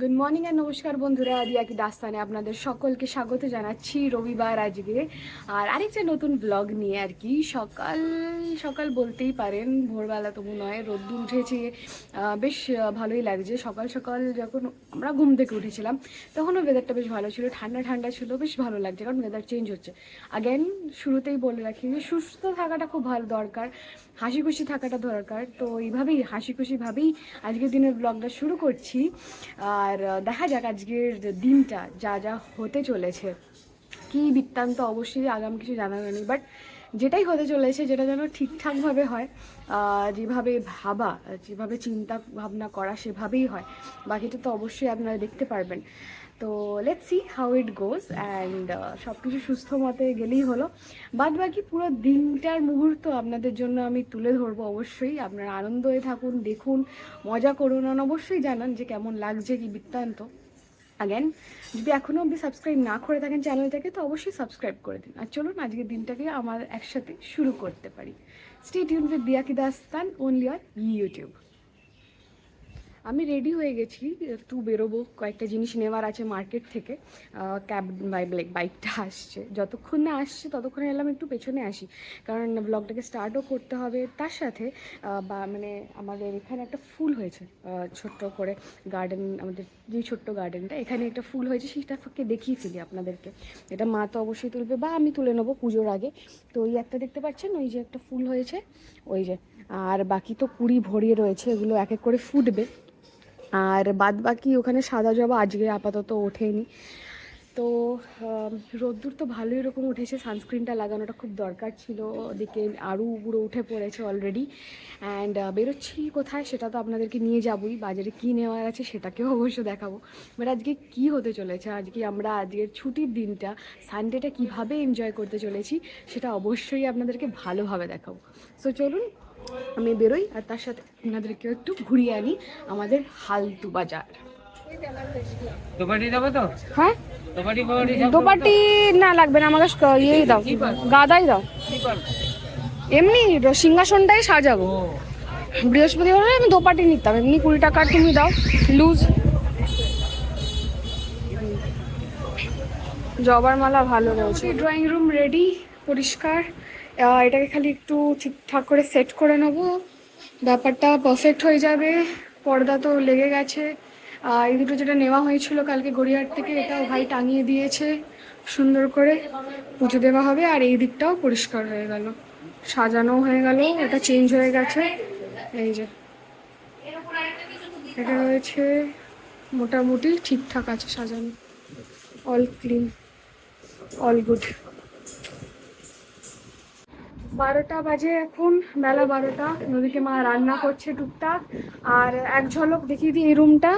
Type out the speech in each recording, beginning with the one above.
Good morning আর নমস্কার বন্ধুরা, দিয়া কি দাস্তানে আপনাদের সকলকে স্বাগত জানাচ্ছি রবিবার আজকে আর আরেকটা নতুন ব্লগ নিয়ে আর কি। সকাল সকাল বলতেই পারেন, ভোরবেলা তবু নয়, রোদ্দুর উঠেছে। বেশ ভালোই লাগছে। সকাল সকাল যখন আমরা ঘুম থেকে উঠেছিলাম তখনও ওয়েদারটা বেশ ভালো ছিল, ঠান্ডা ঠান্ডা ছিল, বেশ ভালো লাগছে কারণ ওয়েদার চেঞ্জ হচ্ছে। আগেন শুরুতেই বলে রাখি যে সুস্থ থাকাটা খুব ভালো দরকার, হাসি খুশি থাকাটা দরকার। তো এইভাবেই হাসি খুশিভাবেই আজকের দিনের ব্লগটা শুরু করছি। আর দেখা যাক আজকের দিনটা যা যা হতে চলেছে, কি বৃত্তান্ত অবশ্যই আগাম কিছু জানা যায়নি, বাট যেটাই হতে চলেছে যেটা যেন ঠিকঠাকভাবে হয়, যেভাবে ভাবা, যেভাবে চিন্তা ভাবনা করা সেভাবেই হয়। বাকিটা তো অবশ্যই আপনারা দেখতে পারবেন। তো let's see how it goes and সব কিছু সুস্থ মতে গেলেই হলো। বাদ বাকি পুরো দিনটার মুহূর্ত আপনাদের জন্য আমি তুলে ধরবো। অবশ্যই আপনারা আনন্দ হয়ে থাকুন, দেখুন, মজা করুন, আর অবশ্যই জানান যে কেমন লাগছে, কি বৃত্তান্ত। অ্যাগেন, যদি এখনও অবধি সাবস্ক্রাইব না করে থাকেন চ্যানেলটাকে তো অবশ্যই সাবস্ক্রাইব করে দিন। আর চলুন আজকের দিনটাকে আমার একসাথে শুরু করতে পারি। স্টে টিউন উইথ দিয়া কি দাস্তান অনলি অন ইউটিউব। আমি রেডি হয়ে গেছি, একটু বেরোবো, কয়েকটা জিনিস নেওয়ার আছে মার্কেট থেকে। ক্যাব বাইকটা আসছে, যতক্ষণ না আসছে ততক্ষণে এলাম একটু পেছনে আসি, কারণ ব্লগটাকে স্টার্টও করতে হবে। তার সাথে বা মানে আমাদের এখানে একটা ফুল হয়েছে, ছোট্ট করে গার্ডেন, আমাদের যে ছোট্ট গার্ডেনটা, এখানে একটা ফুল হয়েছে, সেটাকে দেখিয়ে ফেলি আপনাদেরকে। এটা মা তো অবশ্যই তুলবে বা আমি তুলে নেবো পুজোর আগে। তো ওই একটা দেখতে পাচ্ছেন, ওই যে একটা ফুল হয়েছে, ওই যে। আর বাকি তো কুড়ি ভরিয়ে রয়েছে, এগুলো এক এক করে ফুটবে। আর বাদ বাকি ওখানে সাদা জবা আজকে আপাতত ওঠেনি। তো রোদ্দুর তো ভালোই রকম উঠেছে, সানস্ক্রিনটা লাগানোটা খুব দরকার ছিল। ওদিকে আরও পুরো উঠে পড়েছে অলরেডি। অ্যান্ড বেরোচ্ছি কোথায় সেটা তো আপনাদেরকে নিয়ে যাবই, বাজারে কী নেওয়ার আছে সেটাকেও অবশ্য দেখাবো। বাট আজকে কী হতে চলেছে, আমরা আজকের ছুটির দিনটা, সানডেটা কীভাবে এনজয় করতে চলেছি সেটা অবশ্যই আপনাদেরকে ভালোভাবে দেখাবো। সো চলুন আমি বেরোই, আর তার সাথে আপনাদেরকেও একটু ঘুরিয়ে আনি আমাদের হালতু বাজার। দোপাটি যাবো তো? হ্যাঁ, দোপাটি দোপাটি না লাগবে না, আমাকে ইয়েই দাও, গাদাই দাও। এমনি সিংহাসনটাই সাজাবো। বৃহস্পতিবার হলে আমি দোপাটি নিতাম, এমনি 20 টাকার তুমি দাও লুজ। জবার মালা ভালো রয়েছে। ড্রয়িং রুম রেডি, পরিষ্কার। এটাকে খালি একটু ঠিকঠাক করে সেট করে নেবো, ব্যাপারটা পারফেক্ট হয়ে যাবে। পর্দা তো লেগে গেছে। এই দুটো যেটা নেওয়া হয়েছিল কালকে গড়িয়াহাট থেকে, এটাও ভাই টাঙিয়ে দিয়েছে সুন্দর করে। পুজো দেওয়া হবে, আর এই দিকটাও পরিষ্কার হয়ে গেল, সাজানো হয়ে গেল, এটা চেঞ্জ হয়ে গেছে। এই যে এটা রয়েছে, মোটামুটি ঠিকঠাক আছে সাজানো, অল ক্লিন, অল গুড। 12টা বাজে এখন, বেলা 12টা। নদীকে মা রান্না করছে টুকটাক। আর এক ঝলক দেখিয়ে দিই এই রুমটা,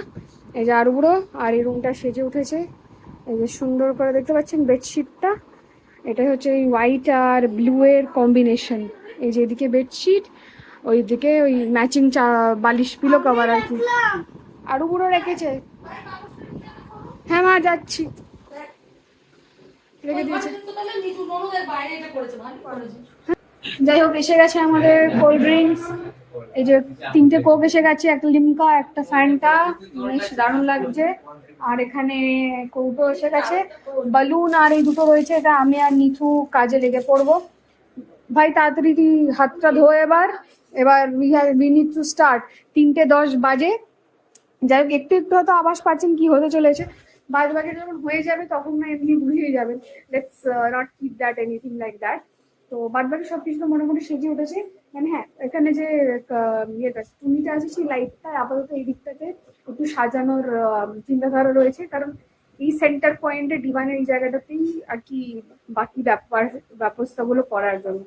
এই যে আরুগুড়ো, আর এই রুমটা সেজে উঠেছে। এই যে সুন্দর করে দেখতে পাচ্ছেন বেডশিটটা, এটাই হচ্ছে এই হোয়াইট আর ব্লু এর কম্বিনেশন। এই যে এদিকে বেডশিট, ওইদিকে ওই ম্যাচিং বালিশ, পিলো কভার আর কি। আরুগুড়ো রেখেছে। হ্যাঁ মা, যাচ্ছি, রেখে দিয়েছে। যাই হোক, এসে গেছে আমাদের কোল্ড ড্রিঙ্কস। এই যে 3টে কোক এসে গেছে, একটা লিমকা, একটা ফ্যান্টা, বেশ দারুণ লাগছে। আর এখানে কৌটো এসে গেছে, বালুন আর এই দুটো রয়েছে, এটা আমি আর নিথু কাজে লেগে পড়বো। ভাই তাড়াতাড়ি তুই হাতটা ধো এবার। এবার উই নিড টু স্টার্ট। 3:10 বাজে। যাই হোক, একটু একটু হয়তো আভাস পাচ্ছেন কি হতে চলেছে। বাদ বাকি যখন হয়ে যাবে তখন না এমনি বুঝিয়ে যাবেন। Let's not keep that anything like that. তো বাদ বাকি সবকিছু তো মোটামুটি সেজে উঠেছে। মানে হ্যাঁ, এখানে যে ইয়েটা টুনিটা আছে, সেই লাইটটা আপাতত এই দিকটাতে একটু সাজানোর চিন্তাধারা রয়েছে, কারণ এই সেন্টার পয়েন্টে ডিভানের এই জায়গাটাতেই আর কি বাকি ব্যবস্থাগুলো করার জন্য।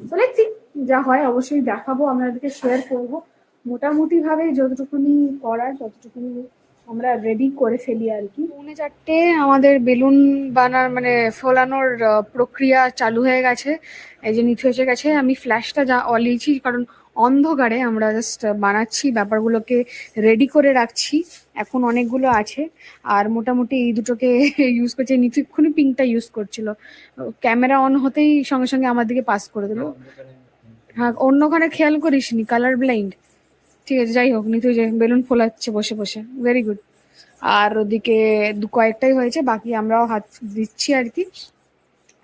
তো লেটস সি, যা হয় অবশ্যই দেখাবো, আপনাদেরকে শেয়ার করবো। মোটামুটি ভাবে যতটুকুনি করার ততটুকুনি আমরা রেডি করে ফেলি আর কি। 3:45 আমাদের বেলুন মানে ফোলানোর প্রক্রিয়া চালু হয়ে গেছে। এই যে নিচে এসে গেছে, আমি ফ্ল্যাশটা অলিয়েছি কারণ অন্ধকারে আমরা জাস্ট বানাচ্ছি, ব্যাপারগুলোকে রেডি করে রাখছি। এখন অনেকগুলো আছে, আর মোটামুটি এই দুটোকে ইউজ করছে। নিচে এক্ষুনি পিঙ্কটা ইউজ করছিল, ক্যামেরা অন হতেই সঙ্গে সঙ্গে আমার দিকে পাস করে দিল। হ্যাঁ, অন্যখানে খেয়াল করিসনি, কালার ব্লাইন্ড। ঠিক আছে, যাই হোক, নিতু যে বেলুন ফোলাচ্ছে বসে বসে, ভেরি গুড। আর ওদিকে কয়েকটাই হয়েছে, বাকি আমরাও হাত দিচ্ছি আর কি।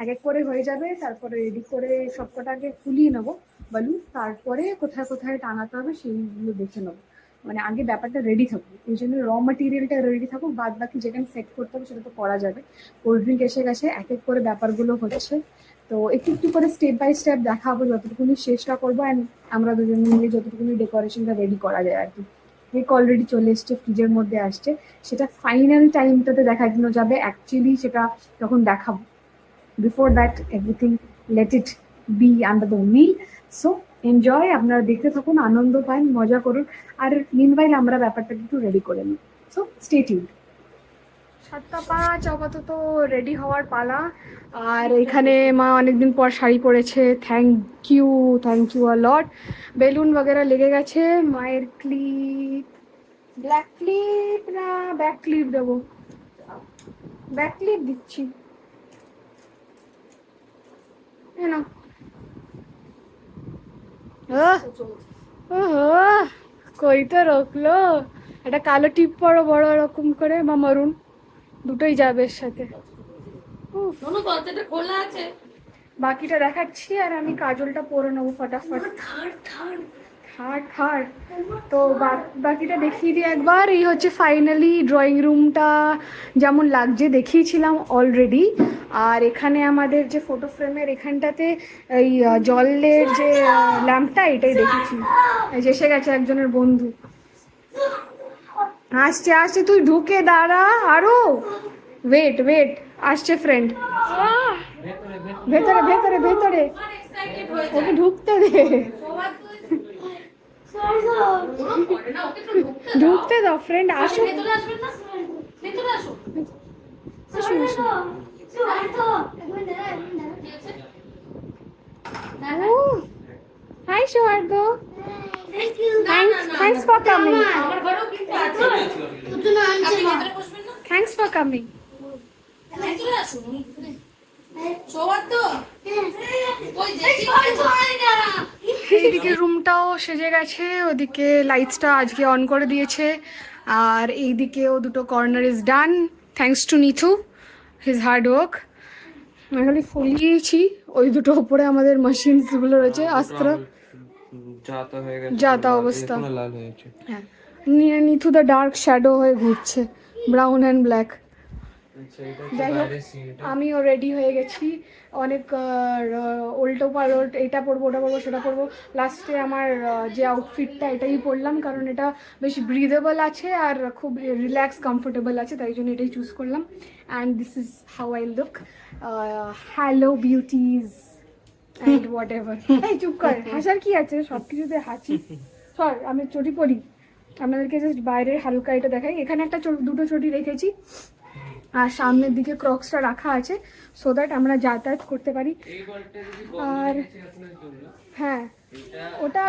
এক এক করে হয়ে যাবে, তারপরে রেডি করে সবকটাকে ফুলিয়ে নেবো বালু, তারপরে কোথায় কোথায় টাঙাতে হবে সেইগুলো দেখে নেবো। মানে আগে ব্যাপারটা রেডি থাকুক, এই জন্য র মেটেরিয়ালটা রেডি থাকুক, বাদ বাকি যেখানে সেট করতে হবে সেটা তো করা যাবে। কোল্ড ড্রিঙ্ক এসে গেছে, এক এক করে ব্যাপারগুলো হচ্ছে। তো একটু একটু করে স্টেপ বাই স্টেপ দেখাবো, যতটুকুনি চেষ্টা করবো। অ্যান্ড আমরা দুজন মিলে যতটুকুনি ডেকোরেশনটা রেডি করা যায় আর কি। কেক অলরেডি চলে এসছে, ফ্রিজের মধ্যে আসছে, সেটা ফাইনাল টাইমটাতে দেখানো যাবে অ্যাকচুয়ালি, সেটা তখন দেখাবো। Before that, everything, let it be under the wheel. So enjoy, আপনারা দেখতে থাকুন, আনন্দ পান, মজা করুন। আর মিনওয়াইল আমরা ব্যাপারটাকে একটু রেডি করে নিই। So stay tuned. 7:05 আপাতত রেডি হওয়ার পালা। আর এখানে মা অনেকদিন পর শাড়ি পরেছে, thank you a lot. Balloon বগেরা লেগে গেছে, মায়ের ক্লিপ, ব্ল্যাক ক্লিপ না ব্যাক ক্লিপ দেবো, ব্যাক ক্লিপ দিচ্ছি। না কই তো রকলো, একটা কালো টিপ পরো বড় এরকম করে, বা মারুন, দুটোই যাবে এর সাথে। বাকিটা দেখাচ্ছি, আর আমি কাজলটা পরে নেবো ফটাফট। থার্ড তো বাকিটা দেখিয়ে দিই একবার। এই হচ্ছে ফাইনালি ড্রয়িং রুমটা, যেমন লাগছে দেখিয়েছিলাম অলরেডি। আর এখানে আমাদের যে ফটো ফ্রেমের এখানটাতে এই জলের যে ল্যাম্পটা, এটাই দেখেছি। এই যে এসে গেছে একজনের বন্ধু, আসছে, তুই ঢুকে দাঁড়া আরো, ওয়েট আসছে ফ্রেন্ড। ভেতরে ওকে ঢুকতে দে, ঢুকতে দাও ফ্রেন্ড, আসো। Hi Souhardo, thanks for coming, thanks for coming. এইদিকে রুমটাও সেজে গেছে, ওদিকে লাইটসটা আজকে অন করে দিয়েছে, আর এইদিকেও দুটো corner is done, thanks to Nithu, his hard work. আমি খালি ফলিয়েছি, ওই দুটো ওপরে আমাদের মেশিনসগুলো রয়েছে, অস্ত্র যাতা অবস্থা। হ্যাঁ, নিথু দ্য ডার্ক শ্যাডো হয়ে ঘুরছে, ব্রাউন অ্যান্ড ব্ল্যাক। যাই হোক, আমিও রেডি হয়ে গেছি, অনেক উল্টো পাল্ট, এটা পরবো ওটা পরবো সেটা পরবো। লাস্টে আমার যে আউটফিটটা এটাই পরলাম, কারণ এটা বেশ ব্রিদেবল আছে আর খুব রিল্যাক্স কমফোর্টেবল আছে, তাই জন্য এটাই চুজ করলাম। And this is how I look. Hello beauties and what ever. এই চুপ কর, হাসার কি আছে, সব কিছুতে হাসি। সর, আমি চটি পরি, আপনাদেরকে জাস্ট বাইরের হালকা এটা দেখাই। এখানে একটা দুটো চটি রেখেছি, আর সামনের দিকে ক্রক্সটা রাখা আছে, সো দ্যাট আমরা যাতায়াত করতে পারি। আর হ্যাঁ, ওটা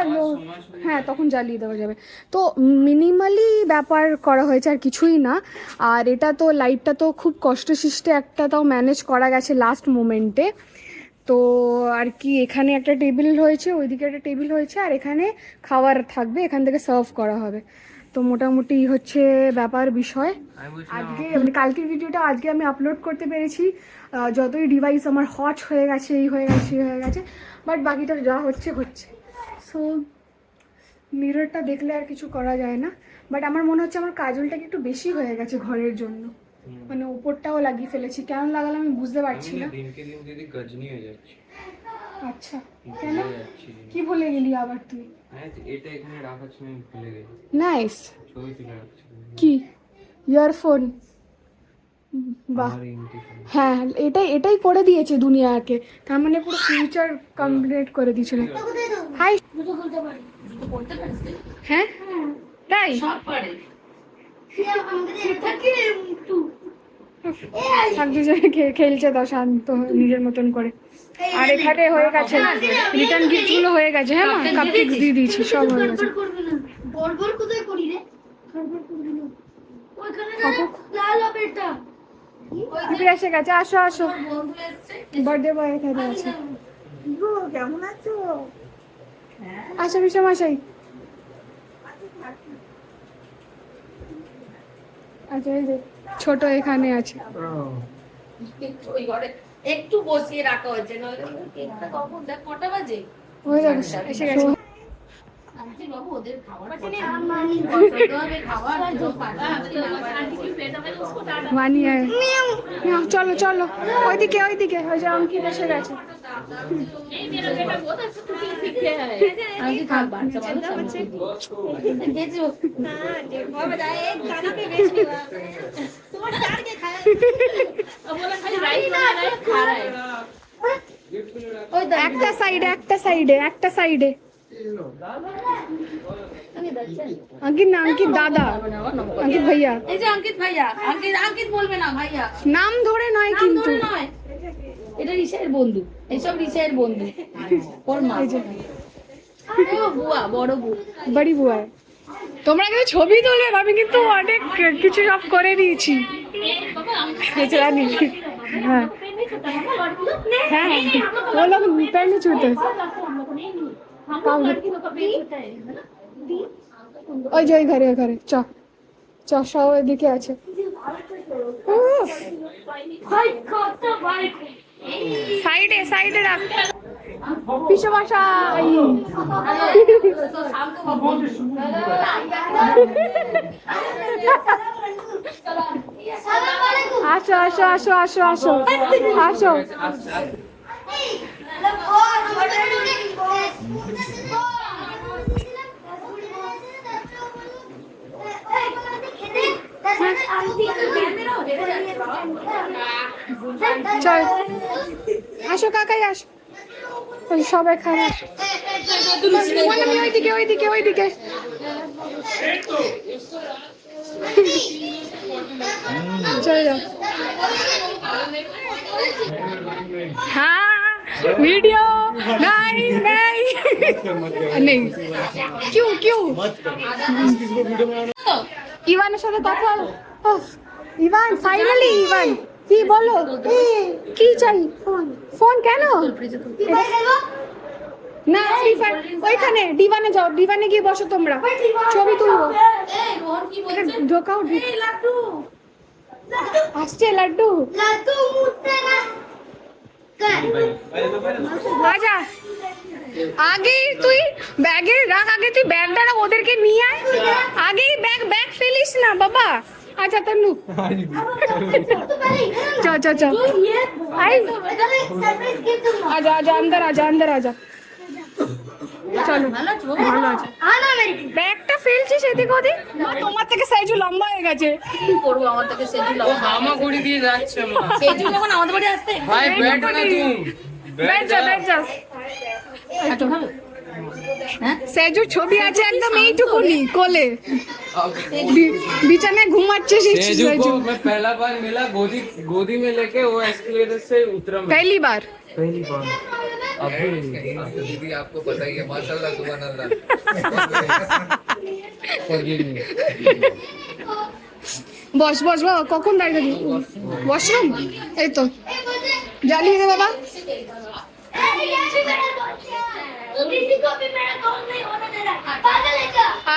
হ্যাঁ তখন জ্বালিয়ে দেওয়া যাবে। তো মিনিমালি ব্যাপার করা হয়েছে, আর কিছুই না। আর এটা তো লাইটটা তো খুব কষ্টসিষ্টে একটা তাও ম্যানেজ করা গেছে লাস্ট মোমেন্টে। তো আর কি, এখানে একটা টেবিল হয়েছে, ওইদিকে একটা টেবিল হয়েছে, আর এখানে খাবার থাকবে, এখান থেকে সার্ভ করা হবে। তো মোটামুটি হচ্ছে ব্যাপার বিষয়। আজকে মানে কালকের ভিডিওটা আজকে আমি আপলোড করতে পেরেছি, যতই ডিভাইস আমার হট হয়ে গেছে, এই হয়ে গেছে, বাট বাকিটা যা হচ্ছে। সো মিররটা দেখলে আর কিছু করা যায় না, বাট আমার মনে হচ্ছে আমার কাজলটাকে একটু বেশি হয়ে গেছে ঘরের জন্য, মানে উপরটাও লাগিয়ে ফেলেছি, কেন লাগালাম আমি বুঝতে পারছি না। আচ্ছা, কেন কি ভুলে গেলি আবার তুই? এটা এখানে রাখার সময় ভুলে গেছি। নাইস, ছবি তুলে রাখছি। কি ইয়ারফোন? বাহ, হ্যাঁ এটাই করে দিয়েছে দুনিয়াকে, তার মানে পুরো ফিউচার কমপ্লিট করে দিয়েছিল। হাই, হ্যাঁ তাই খেলছে, দাও শান্ত নিজের মতন করে। আর এখানে হয়ে গেছে রিটার্ন গিফট গুলো হয়ে গেছে। হ্যাঁ মা, কাপকেক দিয়ে দিয়েছি, সব হয়ে গেছে। এসে গেছে, আসো বার্থডে বয় এখানে আছে। কেমন আছো? আসো বিশ্বমশাই, আচ্ছা এই যে ছোট এখানে আছে। ওই ঘরে একটু বসিয়ে রাখা হয়েছে, নইলে কেকটা কখন দেখ কটা বাজে? হয়ে যাবে, এসে গেছে। আন্টি বাবু ওদের খাবার পছন্দ হবে, খাবার দেবো, মানি আয়। চলো চলো ওইদিকে ওইদিকে, ওই যে অঙ্কিত এসে গেছে। আন্টি থাক, বাচ্চা মানুষ দেখেছো? ওই একটা সাইডে একটা সাইডে একটা সাইডে। अंकित ना, अंकित दादा, अंकित भैया। এই যে অঙ্কিত ভাইয়া, অঙ্কিত অঙ্কিত বলবে না ভাইয়া, নাম ধরে নয় নাম কিন্তু। ধরে নয়। এটা রিসাইয়ের বন্ধু, এইসব রিসাইয়ের বন্ধু। ওর মা, ও বুয়া, বড় বউ। बड़ी बुआ है। তোমরা কিন্তু ছবি তোলে, আমি কিন্তু অনেক কিছু সব করে নিয়েছি। বেচারা নি। হ্যাঁ হ্যাঁ वो लोग पैर नहीं छूते। ওই যে ওই ঘরে ওই ঘরে চ চ, সব এদিকে আছে। উফ, সাইডে সাইডে রাখ, পিছু মশাই। আসো আসো আসো আসো আসো আসো। চল আসো কাকাই আসো, ওই সবাই খায়। ওইদিকে ওইদিকে ওইদিকে। চলে যাও। हाँ वीडियो नहीं नहीं नहीं, क्यों क्यों? ইভানের সাথে কথা। ওহ, ইভান ফাইনালি, ইভান কি বলো, কি চাই? ফোন। ফোন কেন? না ফ্রি ফায়ার ওইখানে ডিভানে যাও, ডিভানে গিয়ে বসো তোমরা, ছবি তুলবো। এই রোহন কি বলছে? ঢোকাও এই লাড্ডু, আসছে লাড্ডু। আজা আগে তুই ব্যাগে রাখ, আগে তুই ব্যাগটা রাখ, ওদেরকে নিয়ে আয়। আগেই ব্যাগ ব্যাগ ফেলিস না বাবা। আচ্ছা তনু চ চ চ, আই আজা আজা अंदर आजा अंदर आजा। চলো ভালো আছো? ভালো আছে। ব্যাগটা ফেলছিস এদিক ওদিক, তোমার থেকে সাইজু লম্বা হয়ে গেছে। কি করবো, আমার থেকে সেজু লাও। হামা গুড়ি দিয়ে যাচ্ছে মা। সেজু যখন আমাদের বাড়ি আসতে, ভাই बैठ ना तुम, बैठ जा बैठ जा। একটু ভালো। হ্যাঁ, সেজুর ছবি আছে একদম এইটুকুনি কোলে, বিছানায় ঘুমাচ্ছে सेजू সেজু। को मैं पहला बार मिला, गोदी गोदी में लेके वो एस्केलेटर से उतरा मैं पहली बार। पहली बार। अभी दीदी आपको पता ही है, माशाल्लाह सुभान अल्लाह। forgive me। বস বস বাবা, কখন দাঁড়িয়ে থাকবি? ওয়াশরুম এই তো, জ্বালিয়ে দে বাবা।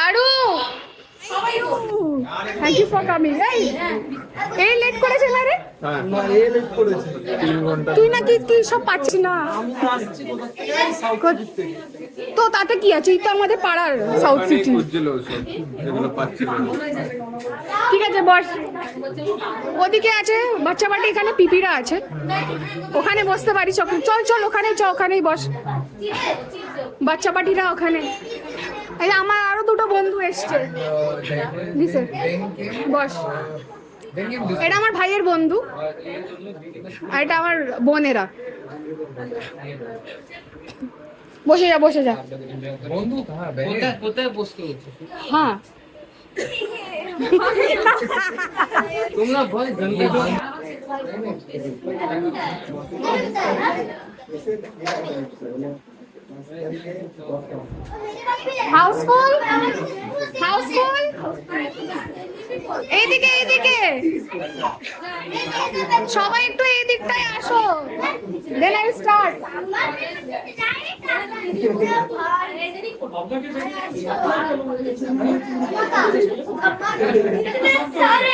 আরু থ্যাংক ইউ ফর কামিং। এই লেট করেছে না রে, তুই নাকি তুই সব পাচ্ছি না তো, তাতে কি আছে, এই তো আমাদের পাড়ার সাউথ সিটি। ঠিক আছে বস, ওদিকে আছে বাচ্চা বাড়ি, এখানে পিপিরা আছে, ওখানে বসতে পারিস। চল চল ওখানে চ, ওখানেই বস, বাচ্চা পাটিরা ওখানে। এই যে আমার আরো দুটো বন্ধু এসছে, দিছে বস। এটা আমার ভাইয়ের বন্ধু আর এটা আমার বোনেরা। বসে যা বসে যা। বন্ধু कहां কোথায় কোথায় বসতে হচ্ছে? হ্যাঁ তোমরা ভয় গন্ধে হাউসফুল হাউসফুল। এইদিকে এইদিকে সবাই একটু এই দিকটায় আসো, দেন আই স্টার্ট। सारे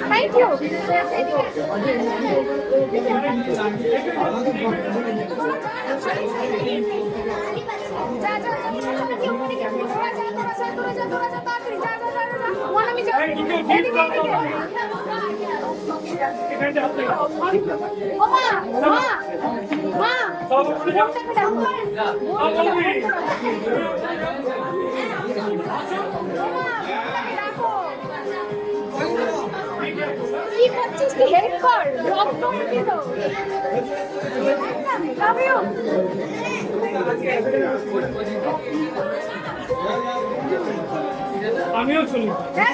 থ্যাংক ইউ। কি করছিস তুই? হেল্প কর, ব্লগ টক দিয়ে দাও। Love you. আমিও চলি। হ্যাঁ,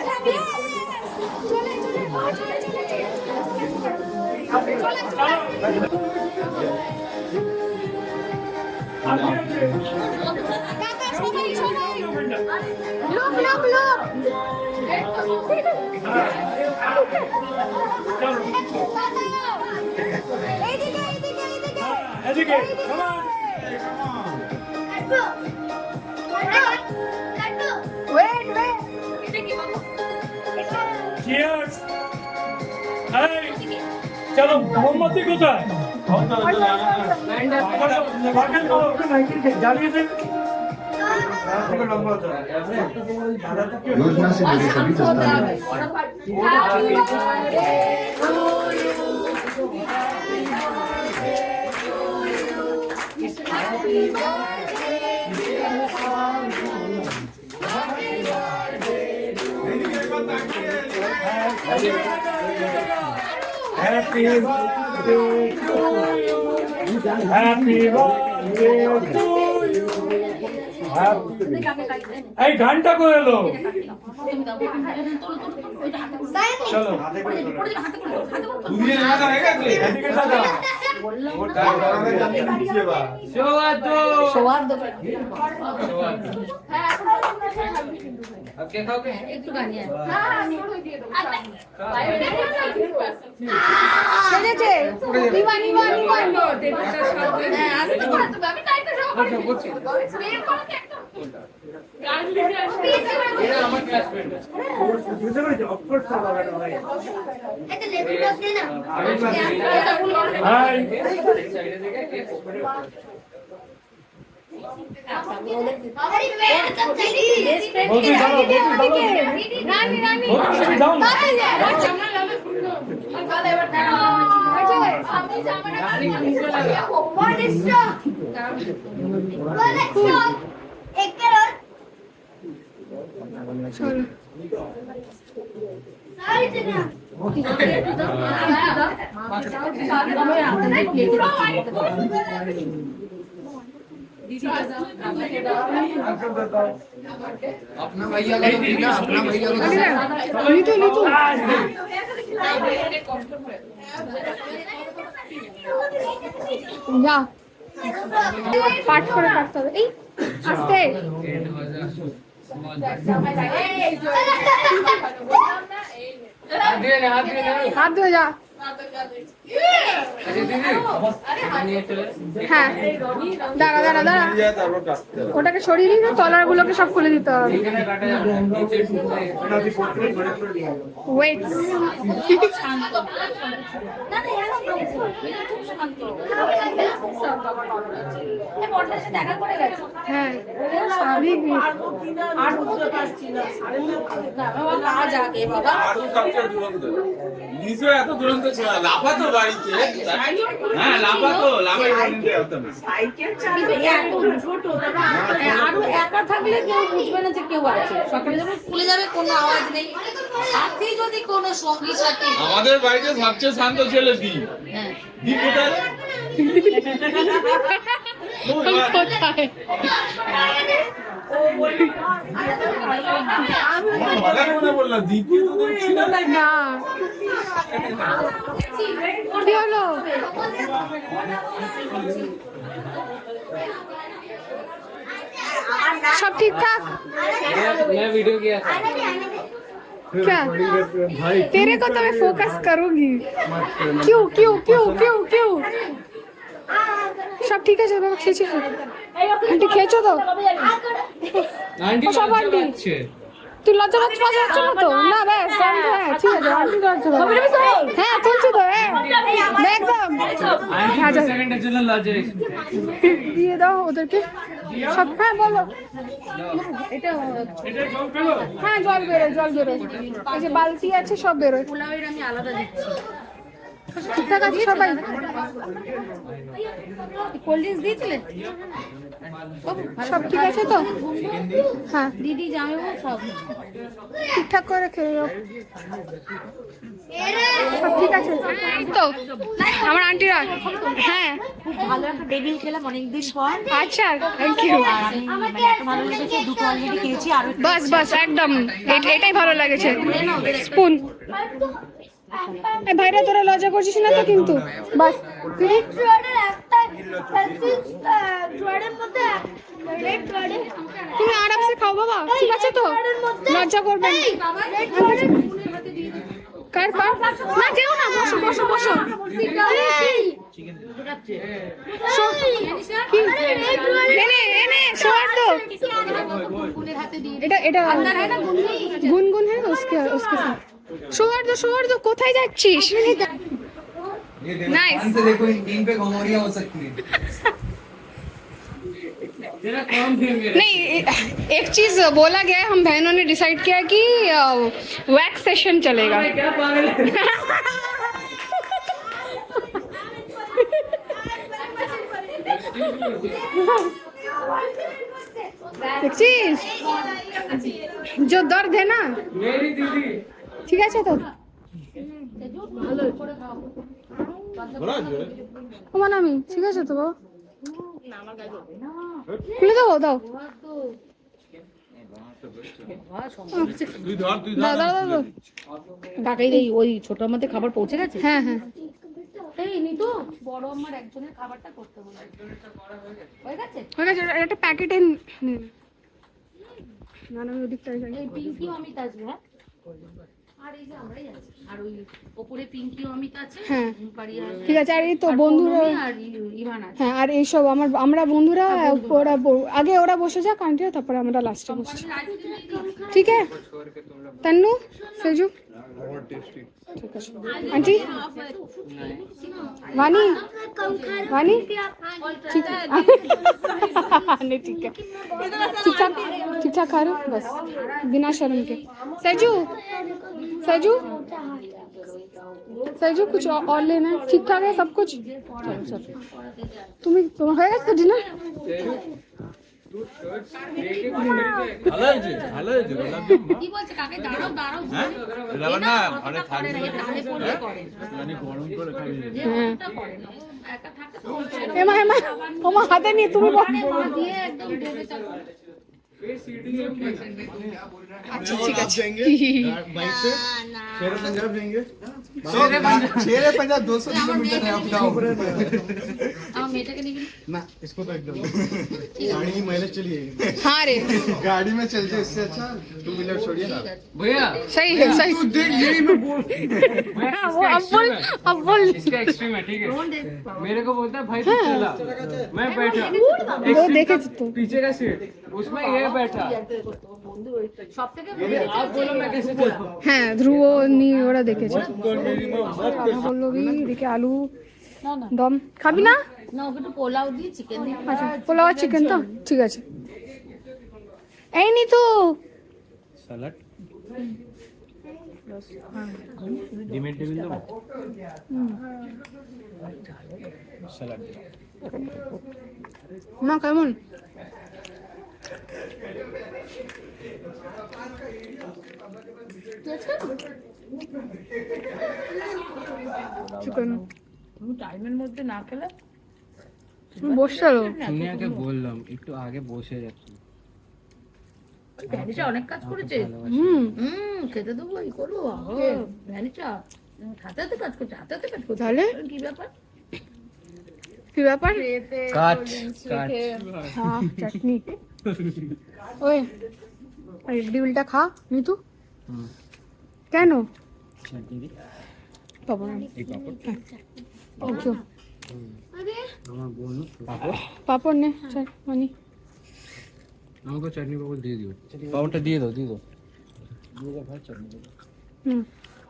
চলে চলে চলে চলে কাকা সবাই সবাই লোক লোক লোক এইদিকে এইদিকে এইদিকে এদিকে come on. Wait wait Cheers. Hey, চলো মোমবাতি কোথায়? বাকেল করো, জ্বালিয়ে দেন। योजना से जुड़े सभी दस्तावेज Happy birthday to you. Happy birthday to you. এই গানটা করে এলো চলো এদিকে দাদা সৌহার্দ্য अब क्या खाओगे? একটু গানিয়ে সেজেছে নিবা নিবা নিবা হ্যাঁ আসতে ये हमारे क्लासमेट है। বুঝতে পেরেছি অফকোর্স হাই साइड देखा केक ऊपर বলছি চলো রানী রানী বলছি যাও না अपना भैया का तो भैया अपना भैया का तो নিতু নিতু যা পাঠ করে কাটতে হবে এই আস্তে हाथ दिए ना, हाथ दिए ना। হাত ধুয়ে যা अरे दीदी नहीं चले হ্যাঁ দাঁড়া দাঁড়া দাঁড়া ওটাকে সরিয়ে দিই তলার গুলোকে সব খুলে দিতে হবে ठीक है ना काटा जाता है नीचे टूटता है ওয়েট হ্যাঁ স্বাভাবিক কাজ আগে বাবা নিশ্চয় এত দুরন্ত ছিল না। লাফাতো বাড়িতে হ্যাঁ লাফাতো লাফাই বাড়িতে হতো না। আরো একা থাকলে কেউ বুঝবে না যে কেউ আছে সকালে যখন স্কুলে যাবে কোনো আওয়াজ নেই সাথে যদি কোনো সঙ্গী সাথী আমাদের বাড়িতে সবচেয়ে শান্ত ছেলে দ্বীপ। হ্যাঁ দ্বীপ কোথায় রে? কোথায় হঠাৎ মনে পড়লো দ্বীপকে তো দেখছি না। না কি হলো सब ठीक ठाक मैं वीडियो किया था क्या तेरे को तो मैं फोकस करूंगी क्यों क्यों क्यों क्यों क्यों सब ठीक है चलो खींचो आंटी खींचो तो আন্টি ও, সব আন্টি। আছে তুই লজ্জা পাচ্ছিস হচ্ছে না তো? না ব্যাস হ্যাঁ ঠিক আছে আন্টি লজ্জা পাচ্ছে। হ্যাঁ তুলছি তো হ্যাঁ একদম আন্টি আচ্ছা। সেকেন্ডের জন্য লজ্জা হয়েছে দিয়ে দাও ওদেরকে সব। হ্যাঁ বলো। এটা হ্যাঁ জল বেরোয় জল বেরোয়, এই যে বালতি আছে সব বেরোয়। পোলাওয়ের আমি আলাদা দিচ্ছি। ঠিকঠাক আছে সবাই? কোল্ড ড্রিঙ্কস দিয়েছিলে? সব ঠিক আছে তো? হ্যাঁ দিদি জামাইবাবু সব ঠিকঠাক করে খেয়ে যাও। সব ঠিক আছে এই তো আমার আন্টিরা। হ্যাঁ ভালো একটা টেবিল খেলাম অনেকদিন পর। আচ্ছা থ্যাংক ইউ। আর আমি মানে এত ভালো লেগেছে, দুটো অলরেডি খেয়েছি আর বাস বাস একদম এটাই ভালো লাগেছে। স্পুন ভাইরা তোরা লজ্জা করছিস না তো কিন্তু? বাস তুমি তুমি আরামসে খাও বাবা, ঠিক আছে তো? লজ্জা করবেন কার কার না যেও না, বসো বসো বসো। এনে এনে শোয়ার তো এটা গুনগুন হ্যাঁ उसके साथ शोर दो কোথায় যাচ্ছিস? नाइस से देखो इन पे घमौरियां हो सकती है। तेरा काम थे मेरे नहीं एक चीज बोला गया है, हम बहनों ने डिसाइड किया कि वैक्स सेशन चलेगा। क्या पागल है देखिस जो दर्द है ना, मेरी दीदी ঠিক আছে তো? তোমার আমি ঠিক আছে তো বাবা? খুলে দেবো দাও দাও দাও দাও দাও। কাকাই এই ওই ছোট আমাদের খাবার পৌঁছে গেছে। হ্যাঁ হ্যাঁ এই নিতু বড় আমার একজনের খাবারটা করতে বলে হয়ে গেছে। হয়ে গেছে, একটা প্যাকেটে নিন না না ওদিকটাই যাই। এই পিঙ্কি অমিত আসবে হ্যাঁ, আর এই যে আমরাই আছি, আর ওই ওপরে পিঙ্কি অমিত আছে, হ্যাঁ। পারি আসবে, ঠিক আছে। আর এই তো আর বন্ধুরা পৌলমী আর ইভান আছে। হ্যাঁ, আর এইসব আমরা বন্ধুরা ওরা আগে ওরা বসে যাক আন্টিরা, তারপরে আমরা লাস্টে বসছি। ঠিক আছে তন্নু সেজু ঠিক আছে। আন্টি वानी वानी ठीक है नहीं ठीक है ठीक ठाक खा रहे हो बस बिना शर्म के। सैजू सैजू सैजू कुछ और लेना है? ठीक ठाक है सब कुछ? चलो चलो तुम्हें तुम है तो डिनर ভালো হয়েছে ভালো হয়েছে কি বলছে কাকাই? দাঁড়াও দাঁড়াও, লাবা না ঘরে থাকবে তাহলে পড়লে করে মানে গরম করে খাই যে ওটা করে না, একা থাকে তো হচ্ছে না। এমা এমা ওমা হাতে নিয়ে তুমি বল। মা দিয়ে একদম দেবে চাকু। আচ্ছা ঠিক আছে बाइक से शेर पंजाब जाएंगे। शेर पंजाब 200 किलोमीटर है अप डाउन। আমার মেয়েটাকে নিবি না? ना इसको तो एकदम गाड़ी की माइलेज चलिए हाँ रे गाड़ी में चल जाए इससे अच्छा टू व्हीलर छोड़िए ना। भैया सही है सही। देख यही मैं बोल वो अब बोल इसका एक्सट्रीम है ठीक है। मेरे को बोलता है भाई तू चला, मैं बैठा वो देखे तो पीछे का सीट उसमें ये बैठा, সব থেকে आप बोलो मैं कैसे चला? হ্যাঁ ধ্রুব নি ওরা দেখেছে। রাধা বল্লভী এদিকে আলু দম খাবি না? না ওকে একটু পোলাও দিয়ে চিকেন দিয়ে আচ্ছা পোলাও চিকেন তো ঠিক আছে। এই নি তো सलाद ডিমের টেবিল দাও सलाद মা কেমন? চিকেন তুমি টাইমের মধ্যে না খেলে বসছিল তুমি আগে বললাম একটু আগে বসে যাচ্ছি। ভ্যানিটা অনেক কাজ করেছে। খেতে দেবো এই করবো ভ্যানিটা হাতে হাতে কাজ করছে, হাতে হাতে কাজ করছে। তাহলে? কি ব্যাপার? কি ব্যাপার? কাট কাট হ্যাঁ চাটনি ওই ডিলটা খা নিতু। কেন বাবা থ্যাংক ইউ। আমার বোন পাপড় পাপড় নে চল মানি আমাকে চাটনি পাপড় দিয়ে দিও, পাপড়টা দিয়ে দাও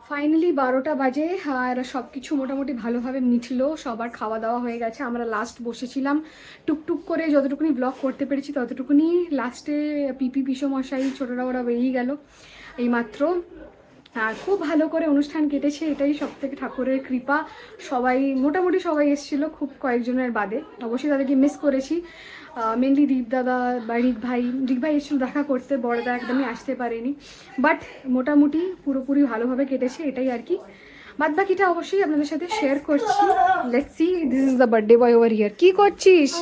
ফাইনালি 12টা বাজে আর সব কিছু মোটামুটি ভালোভাবে মিটলো, সবার খাওয়া দাওয়া হয়ে গেছে। আমরা লাস্ট বসেছিলাম টুকটুক করে, যতটুকুনি ব্লগ করতে পেরেছি ততটুকুনি। লাস্টে পিসমশাই ছোটরা ওরা বেরিয়ে গেল এইমাত্র। আর খুব ভালো করে অনুষ্ঠান কেটেছে, এটাই সব থেকে ঠাকুরের কৃপা। সবাই মোটামুটি সবাই এসেছিলো, খুব কয়েকজনের বাদে। অবশ্যই তাদেরকে মিস করেছি, মেনলি দীপ দাদা বা রিক ভাই এসেছিল দেখা করতে, বড়দা একদমই আসতে পারেনি। বাট মোটামুটি পুরোপুরি ভালোভাবে কেটেছে, এটাই আর কি। বাদ বাকিটা অবশ্যই আপনাদের সাথে শেয়ার করছি। Let's see, this is the birthday boy over here. কি করছিস?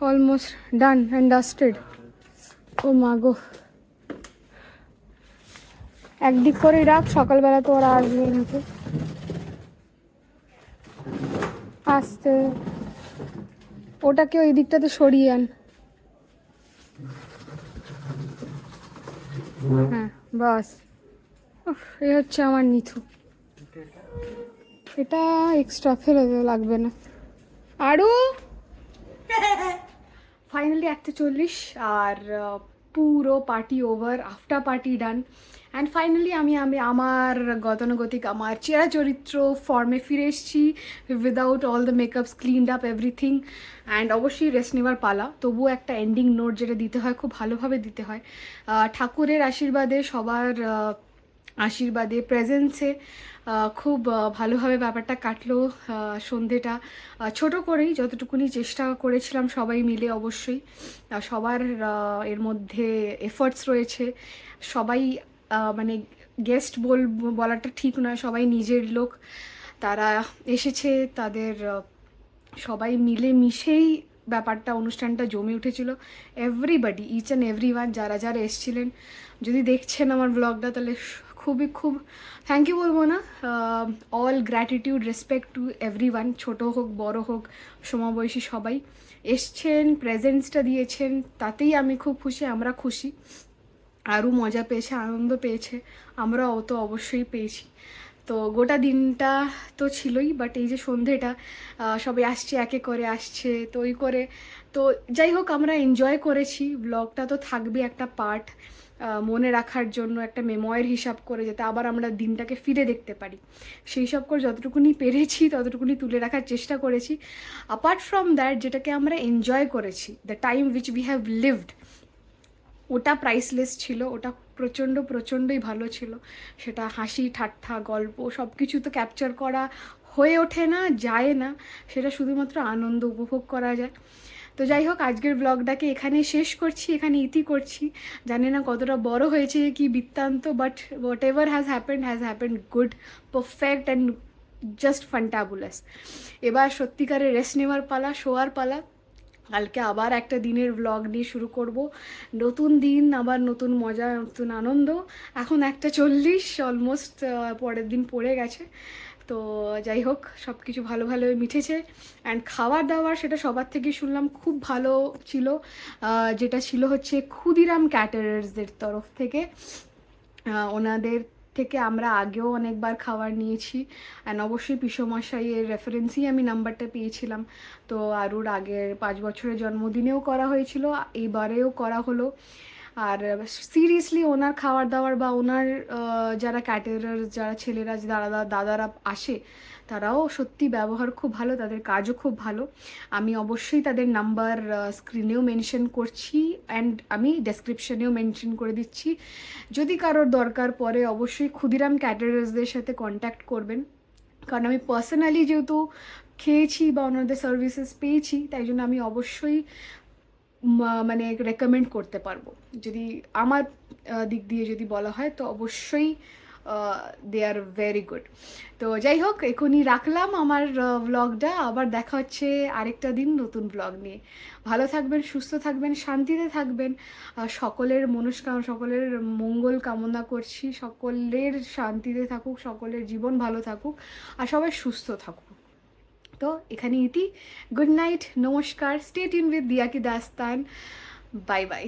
Almost done and dusted. ও মা গো, একদিক করে রাখ, সকালবেলা তো ওরা আসবে নাকি। আসতে ওটাকে ওই দিকটাতে সরিয়ে আন। হ্যাঁ বাস, এই হচ্ছে আমার নিথু। এটা এক্সট্রা ফেলে লাগবে না আরও। ফাইনালি 1:40 আর পুরো party over, after party done. And finally আমি আমার গতানুগতিক আমার চেহারা চরিত্র ফর্মে ফিরে এসেছি, without all the makeups, cleaned up everything. And অবশ্যই রেস্ট নেওয়ার পালা, তবুও একটা এন্ডিং নোট যেটা দিতে হয় খুব ভালোভাবে দিতে হয়। ঠাকুরের আশীর্বাদে, সবার আশীর্বাদে, প্রেজেন্সে খুব ভালোভাবে ব্যাপারটা কাটলো সন্ধেটা। ছোট করেই যতটুকুনি চেষ্টা করেছিলাম সবাই মিলে, অবশ্যই সবার এর মধ্যে এফর্টস রয়েছে। সবাই মানে গেস্ট বলাটা ঠিক নয়, সবাই নিজের লোক, তারা এসেছে, তাদের সবাই মিলে মিশেই ব্যাপারটা অনুষ্ঠানটা জমে উঠেছিল। এভরিবডি, ইচ অ্যান্ড এভরিওয়ান, যারা যারা এসেছিলেন, যদি দেখছেন আমার ব্লগটা তাহলে খুব থ্যাংক ইউ বলবো না, all gratitude, respect to everyone, ছোটো হোক বড় হোক সমবয়সী সবাই এসছেন, প্রেজেন্সটা দিয়েছেন, তাতেই আমি খুব খুশি, আমরা খুশি। আরও মজা পেয়েছে, আনন্দ পেয়েছে, আমরাও তো অবশ্যই পেয়েছি। তো গোটা দিনটা তো ছিলই, বাট এই যে সন্ধেটা সবাই আসছে, একে করে আসছে, তো ওই করে, তো যাই হোক আমরা এনজয় করেছি। ব্লগটা তো থাকবে একটা পার্ট, মনে রাখার জন্য একটা মেমোয়ের হিসাব করে, যাতে আবার আমরা দিনটাকে ফিরে দেখতে পারি, সেই সব করে যতটুকুনি পেরেছি ততটুকুনি তুলে রাখার চেষ্টা করেছি। অ্যাপার্ট ফ্রম দ্যাট, যেটাকে আমরা এনজয় করেছি, the time which we have lived, ওটা প্রাইসলেস ছিল, ওটা প্রচণ্ডই ভালো ছিল। সেটা হাসি ঠাট্টা গল্প সব কিছু তো ক্যাপচার করা হয়ে ওঠে না, যায় না, সেটা শুধুমাত্র আনন্দ উপভোগ করা যায়। তো যাই হোক, আজকের ব্লগটাকে এখানে শেষ করছি, এখানে ইতি করছি। জানি না কতটা বড় হয়েছে কি বৃত্তান্ত, but what ever has happened good, perfect and just fantabulous. এবার সত্যিকারের রেস্ট নেওয়ার পালা, শোয়ার পালা। কালকে আবার একটা দিনের ব্লগ নিয়ে শুরু করব, নতুন দিন, আবার নতুন মজা, নতুন আনন্দ। এখন 1:40 অলমোস্ট, পরের দিন পড়ে গেছে। তো যাই হোক, সব কিছু ভালোভাবে মিটেছে। অ্যান্ড খাবার দাবার সেটা সবার থেকে শুনলাম খুব ভালো ছিল, যেটা ছিল হচ্ছে ক্ষুদিরাম ক্যাটারার্সদের তরফ থেকে। ওনাদের থেকে আমরা আগেও অনেকবার খাবার নিয়েছি, অ্যান্ড অবশ্যই পিসমশাইয়ের রেফারেন্সেই আমি নাম্বারটা পেয়েছিলাম। তো আরুর আগের 5 বছরের জন্মদিনেও করা হয়েছিল, এইবারেও করা হলো। আর সিরিয়াসলি ওনার খাবার দাবার বা ওনার যারা ক্যাটারার, যারা ছেলেরা, দাদারা আসে, তারাও সত্যি ব্যবহার খুব ভালো, তাদের কাজও খুব ভালো। আমি অবশ্যই তাদের নাম্বার স্ক্রিনেও মেনশন করছি, অ্যান্ড আমি ডেসক্রিপশনেও মেনশন করে দিচ্ছি। যদি কারোর দরকার পড়ে অবশ্যই ক্ষুদিরাম ক্যাটারার্সদের সাথে কন্ট্যাক্ট করবেন, কারণ আমি পার্সোনালি যেহেতু খেয়েছি বা ওনাদের সার্ভিসেস পেয়েছি, তাই জন্য আমি অবশ্যই মানে রেকমেন্ড করতে পারবো। যদি আমার দিক দিয়ে যদি বলা হয় তো অবশ্যই দে আর ভেরি গুড। তো যাই হোক, এখনই রাখলাম আমার ব্লগটা, আবার দেখা হচ্ছে আরেকটা দিন নতুন ব্লগ নিয়ে। ভালো থাকবেন, সুস্থ থাকবেন, শান্তিতে থাকবেন, সকলের সকলের মঙ্গল কামনা করছি, সকলের শান্তিতে থাকুক, সকলের জীবন ভালো থাকুক, আর সবাই সুস্থ থাকুক। তো এখানে ইতি, গুড নাইট, নমস্কার, স্টে টিউন উইথ দিয়া কি দাস্তান, বাই বাই।